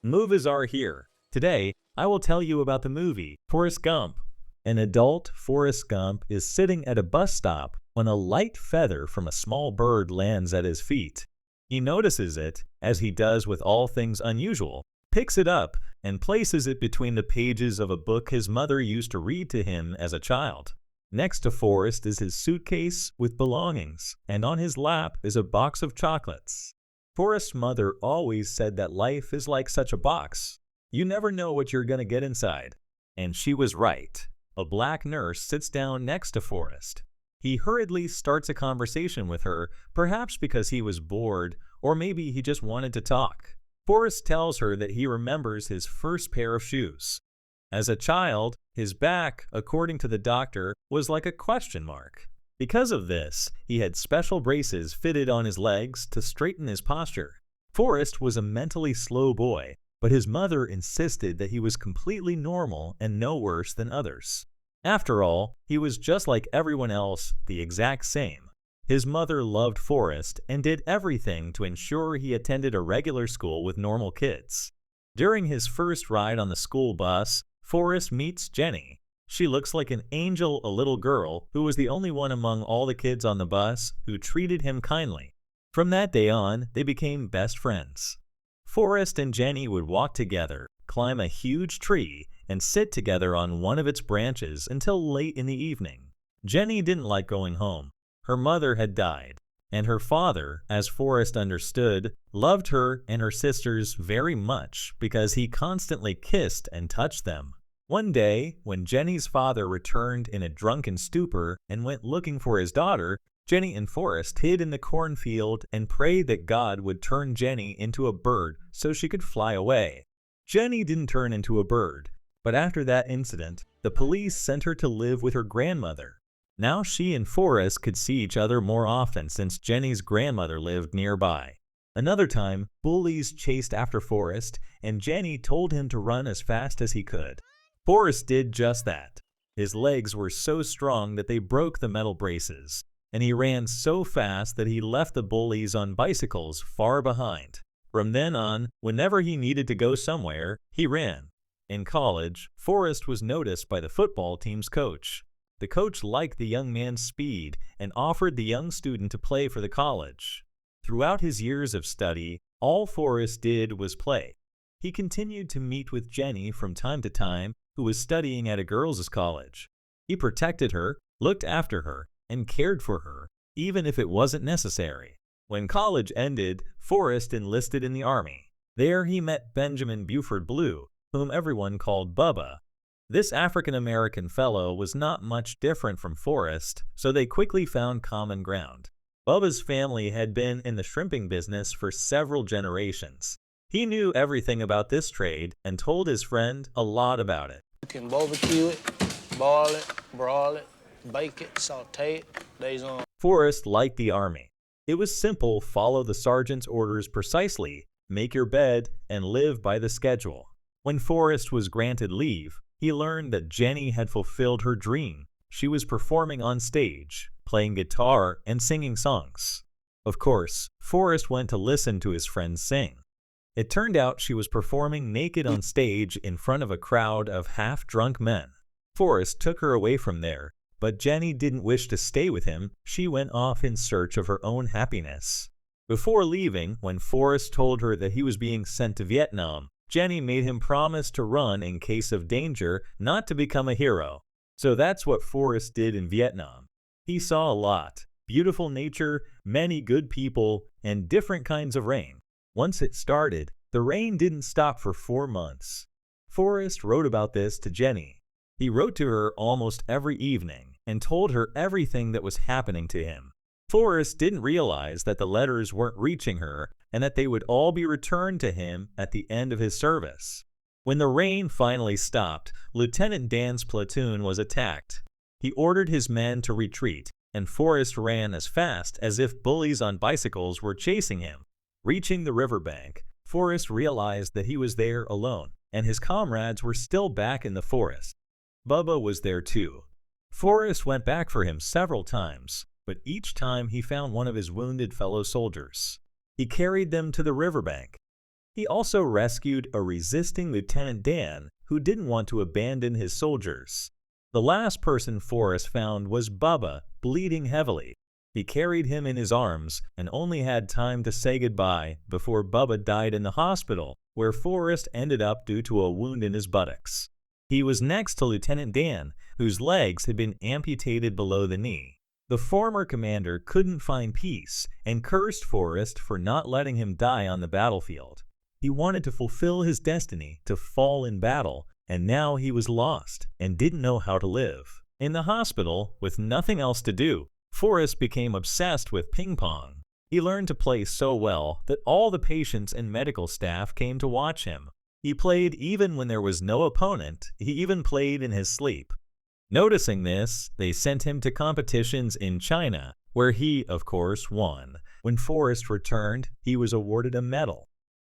Movies are here. Today, I will tell you about the movie Forrest Gump. An adult Forrest Gump is sitting at a bus stop when a light feather from a small bird lands at his feet. He notices it, as he does with all things unusual, picks it up, and places it between the pages of a book his mother used to read to him as a child. Next to Forrest is his suitcase with belongings, and on his lap is a box of chocolates. Forrest's mother always said that life is like such a box. You never know what you're going to get inside. And she was right. A black nurse sits down next to Forrest. He hurriedly starts a conversation with her, perhaps because he was bored, or maybe he just wanted to talk. Forrest tells her that he remembers his first pair of shoes. As a child, his back, according to the doctor, was like a question mark. Because of this, he had special braces fitted on his legs to straighten his posture. Forrest was a mentally slow boy, but his mother insisted that he was completely normal and no worse than others. After all, he was just like everyone else, the exact same. His mother loved Forrest and did everything to ensure he attended a regular school with normal kids. During his first ride on the school bus, Forrest meets Jenny. She looks like an angel, a little girl who was the only one among all the kids on the bus who treated him kindly. From that day on, they became best friends. Forrest and Jenny would walk together, climb a huge tree, and sit together on one of its branches until late in the evening. Jenny didn't like going home. Her mother had died, and her father, as Forrest understood, loved her and her sisters very much because he constantly kissed and touched them. One day, when Jenny's father returned in a drunken stupor and went looking for his daughter, Jenny and Forrest hid in the cornfield and prayed that God would turn Jenny into a bird so she could fly away. Jenny didn't turn into a bird, but after that incident, the police sent her to live with her grandmother. Now she and Forrest could see each other more often since Jenny's grandmother lived nearby. Another time, bullies chased after Forrest, and Jenny told him to run as fast as he could. Forrest did just that. His legs were so strong that they broke the metal braces, and he ran so fast that he left the bullies on bicycles far behind. From then on, whenever he needed to go somewhere, he ran. In college, Forrest was noticed by the football team's coach. The coach liked the young man's speed and offered the young student to play for the college. Throughout his years of study, all Forrest did was play. He continued to meet with Jenny from time to time, who was studying at a girls' college. He protected her, looked after her, and cared for her, even if it wasn't necessary. When college ended, Forrest enlisted in the army. There he met Benjamin Buford Blue, whom everyone called Bubba. This African-American fellow was not much different from Forrest, so they quickly found common ground. Bubba's family had been in the shrimping business for several generations. He knew everything about this trade and told his friend a lot about it. You can barbecue it, boil it, broil it, bake it, saute it, days on. Forrest liked the army. It was simple: follow the sergeant's orders precisely, make your bed, and live by the schedule. When Forrest was granted leave, he learned that Jenny had fulfilled her dream. She was performing on stage, playing guitar, and singing songs. Of course, Forrest went to listen to his friends sing. It turned out she was performing naked on stage in front of a crowd of half-drunk men. Forrest took her away from there, but Jenny didn't wish to stay with him. She went off in search of her own happiness. Before leaving, when Forrest told her that he was being sent to Vietnam, Jenny made him promise to run in case of danger, not to become a hero. So that's what Forrest did in Vietnam. He saw a lot: beautiful nature, many good people, and different kinds of rain. Once it started, the rain didn't stop for 4 months. Forrest wrote about this to Jenny. He wrote to her almost every evening and told her everything that was happening to him. Forrest didn't realize that the letters weren't reaching her and that they would all be returned to him at the end of his service. When the rain finally stopped, Lieutenant Dan's platoon was attacked. He ordered his men to retreat, and Forrest ran as fast as if bullies on bicycles were chasing him. Reaching the riverbank, Forrest realized that he was there alone, and his comrades were still back in the forest. Bubba was there too. Forrest went back for him several times, but each time he found one of his wounded fellow soldiers. He carried them to the riverbank. He also rescued a resisting Lieutenant Dan who didn't want to abandon his soldiers. The last person Forrest found was Bubba, bleeding heavily. He carried him in his arms and only had time to say goodbye before Bubba died in the hospital, where Forrest ended up due to a wound in his buttocks. He was next to Lieutenant Dan, whose legs had been amputated below the knee. The former commander couldn't find peace and cursed Forrest for not letting him die on the battlefield. He wanted to fulfill his destiny to fall in battle, and now he was lost and didn't know how to live. In the hospital, with nothing else to do, Forrest became obsessed with ping pong. He learned to play so well that all the patients and medical staff came to watch him. He played even when there was no opponent. He even played in his sleep. Noticing this, they sent him to competitions in China, where he, of course, won. When Forrest returned, he was awarded a medal.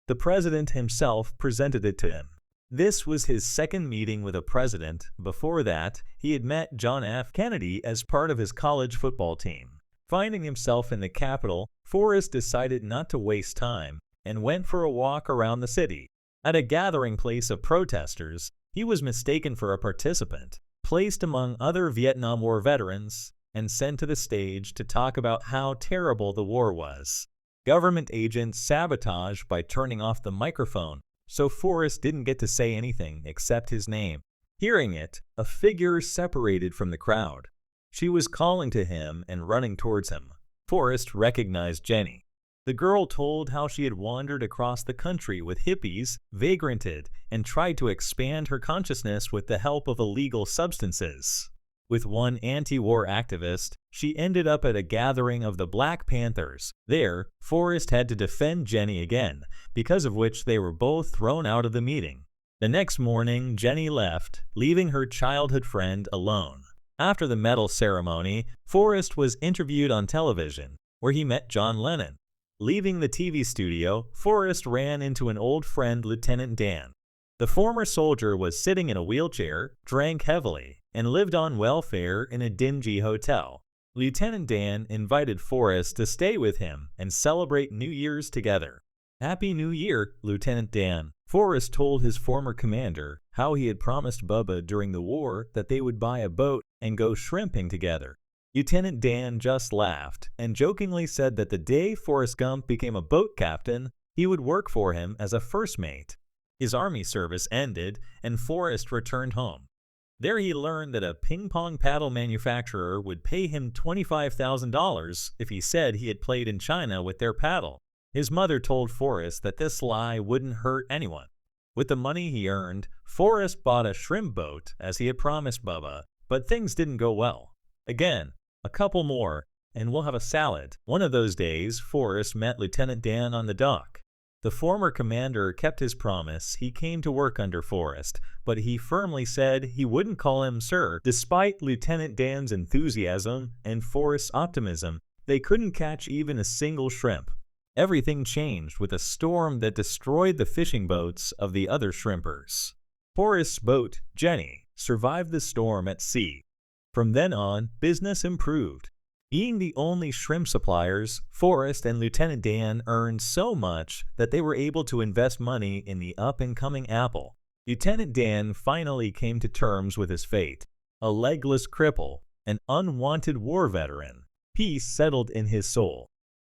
The president himself presented it to him. This was his second meeting with a president. Before that, he had met John F. Kennedy as part of his college football team. Finding himself in the Capitol, Forrest decided not to waste time and went for a walk around the city. At a gathering place of protesters, he was mistaken for a participant, placed among other Vietnam War veterans, and sent to the stage to talk about how terrible the war was. Government agents sabotaged by turning off the microphone, so Forrest didn't get to say anything except his name. Hearing it, a figure separated from the crowd. She was calling to him and running towards him. Forrest recognized Jenny. The girl told how she had wandered across the country with hippies, vagranted, and tried to expand her consciousness with the help of illegal substances. With one anti-war activist, she ended up at a gathering of the Black Panthers. There, Forrest had to defend Jenny again, because of which they were both thrown out of the meeting. The next morning, Jenny left, leaving her childhood friend alone. After the medal ceremony, Forrest was interviewed on television, where he met John Lennon. Leaving the TV studio, Forrest ran into an old friend, Lieutenant Dan. The former soldier was sitting in a wheelchair, drank heavily, and lived on welfare in a dingy hotel. Lieutenant Dan invited Forrest to stay with him and celebrate New Year's together. "Happy New Year, Lieutenant Dan." Forrest told his former commander how he had promised Bubba during the war that they would buy a boat and go shrimping together. Lieutenant Dan just laughed and jokingly said that the day Forrest Gump became a boat captain, he would work for him as a first mate. His army service ended, and Forrest returned home. There he learned that a ping-pong paddle manufacturer would pay him $25,000 if he said he had played in China with their paddle. His mother told Forrest that this lie wouldn't hurt anyone. With the money he earned, Forrest bought a shrimp boat as he had promised Bubba, but things didn't go well. Again, a couple more, and we'll have a salad. One of those days, Forrest met Lieutenant Dan on the dock. The former commander kept his promise. He came to work under Forrest, but he firmly said he wouldn't call him sir. Despite Lieutenant Dan's enthusiasm and Forrest's optimism, they couldn't catch even a single shrimp. Everything changed with a storm that destroyed the fishing boats of the other shrimpers. Forrest's boat, Jenny, survived the storm at sea. From then on, business improved. Being the only shrimp suppliers, Forrest and Lieutenant Dan earned so much that they were able to invest money in the up-and-coming Apple. Lieutenant Dan finally came to terms with his fate. A legless cripple, an unwanted war veteran. Peace settled in his soul.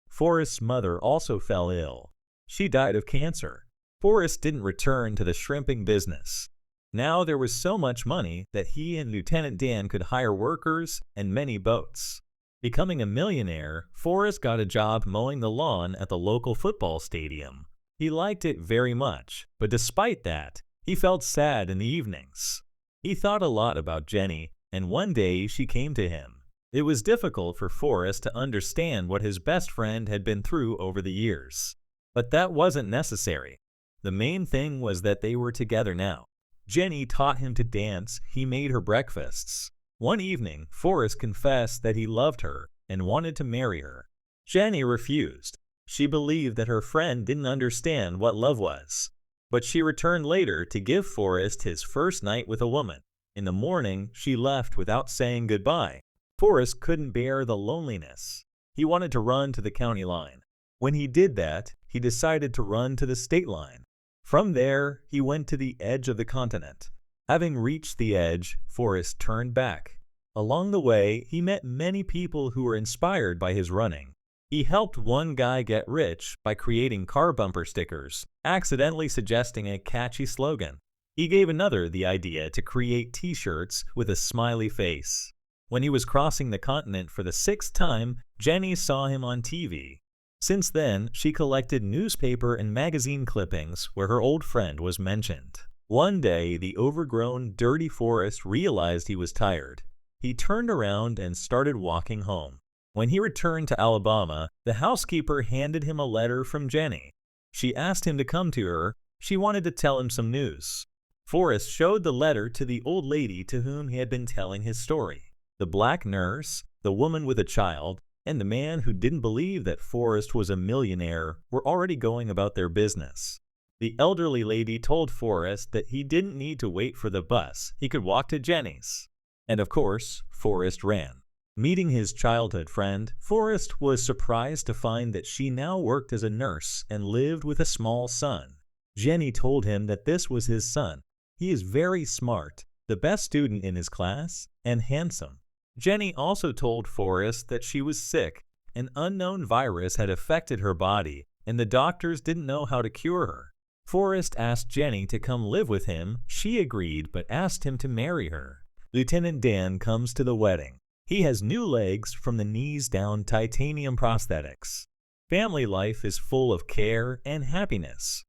Forrest's mother also fell ill. She died of cancer. Forrest didn't return to the shrimping business. Now there was so much money that he and Lieutenant Dan could hire workers and many boats. Becoming a millionaire, Forrest got a job mowing the lawn at the local football stadium. He liked it very much, but despite that, he felt sad in the evenings. He thought a lot about Jenny, and one day she came to him. It was difficult for Forrest to understand what his best friend had been through over the years. But that wasn't necessary. The main thing was that they were together now. Jenny taught him to dance. He made her breakfasts. One evening, Forrest confessed that he loved her and wanted to marry her. Jenny refused. She believed that her friend didn't understand what love was. But she returned later to give Forrest his first night with a woman. In the morning, she left without saying goodbye. Forrest couldn't bear the loneliness. He wanted to run to the county line. When he did that, he decided to run to the state line. From there, he went to the edge of the continent. Having reached the edge, Forrest turned back. Along the way, he met many people who were inspired by his running. He helped one guy get rich by creating car bumper stickers, accidentally suggesting a catchy slogan. He gave another the idea to create t-shirts with a smiley face. When he was crossing the continent for the 6th time, Jenny saw him on TV. Since then, she collected newspaper and magazine clippings where her old friend was mentioned. One day, the overgrown, dirty Forrest realized he was tired. He turned around and started walking home. When he returned to Alabama, the housekeeper handed him a letter from Jenny. She asked him to come to her. She wanted to tell him some news. Forrest showed the letter to the old lady to whom he had been telling his story. The black nurse, the woman with a child, and the man who didn't believe that Forrest was a millionaire were already going about their business. The elderly lady told Forrest that he didn't need to wait for the bus, he could walk to Jenny's. And of course, Forrest ran. Meeting his childhood friend, Forrest was surprised to find that she now worked as a nurse and lived with a small son. Jenny told him that this was his son. He is very smart, the best student in his class, and handsome. Jenny also told Forrest that she was sick. An unknown virus had affected her body, and the doctors didn't know how to cure her. Forrest asked Jenny to come live with him. She agreed, but asked him to marry her. Lieutenant Dan comes to the wedding. He has new legs from the knees down, titanium prosthetics. Family life is full of care and happiness.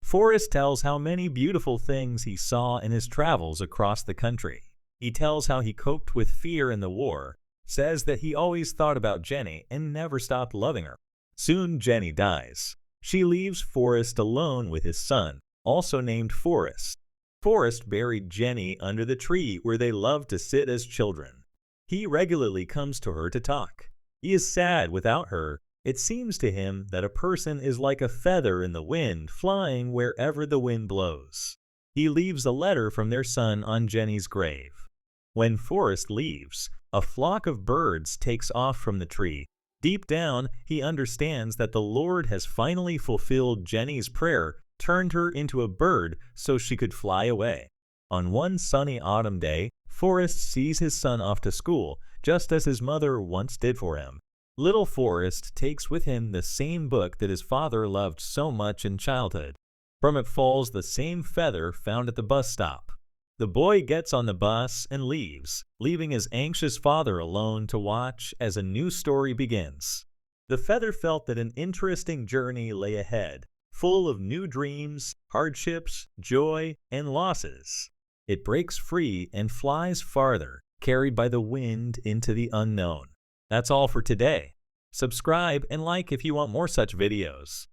Forrest tells how many beautiful things he saw in his travels across the country. He tells how he coped with fear in the war, says that he always thought about Jenny and never stopped loving her. Soon Jenny dies. She leaves Forrest alone with his son, also named Forrest. Forrest buried Jenny under the tree where they loved to sit as children. He regularly comes to her to talk. He is sad without her. It seems to him that a person is like a feather in the wind, flying wherever the wind blows. He leaves a letter from their son on Jenny's grave. When Forrest leaves, a flock of birds takes off from the tree. Deep down, he understands that the Lord has finally fulfilled Jenny's prayer, turned her into a bird so she could fly away. On one sunny autumn day, Forrest sees his son off to school, just as his mother once did for him. Little Forrest takes with him the same book that his father loved so much in childhood. From it falls the same feather found at the bus stop. The boy gets on the bus and leaves, leaving his anxious father alone to watch as a new story begins. The feather felt that an interesting journey lay ahead, full of new dreams, hardships, joy, and losses. It breaks free and flies farther, carried by the wind into the unknown. That's all for today. Subscribe and like if you want more such videos.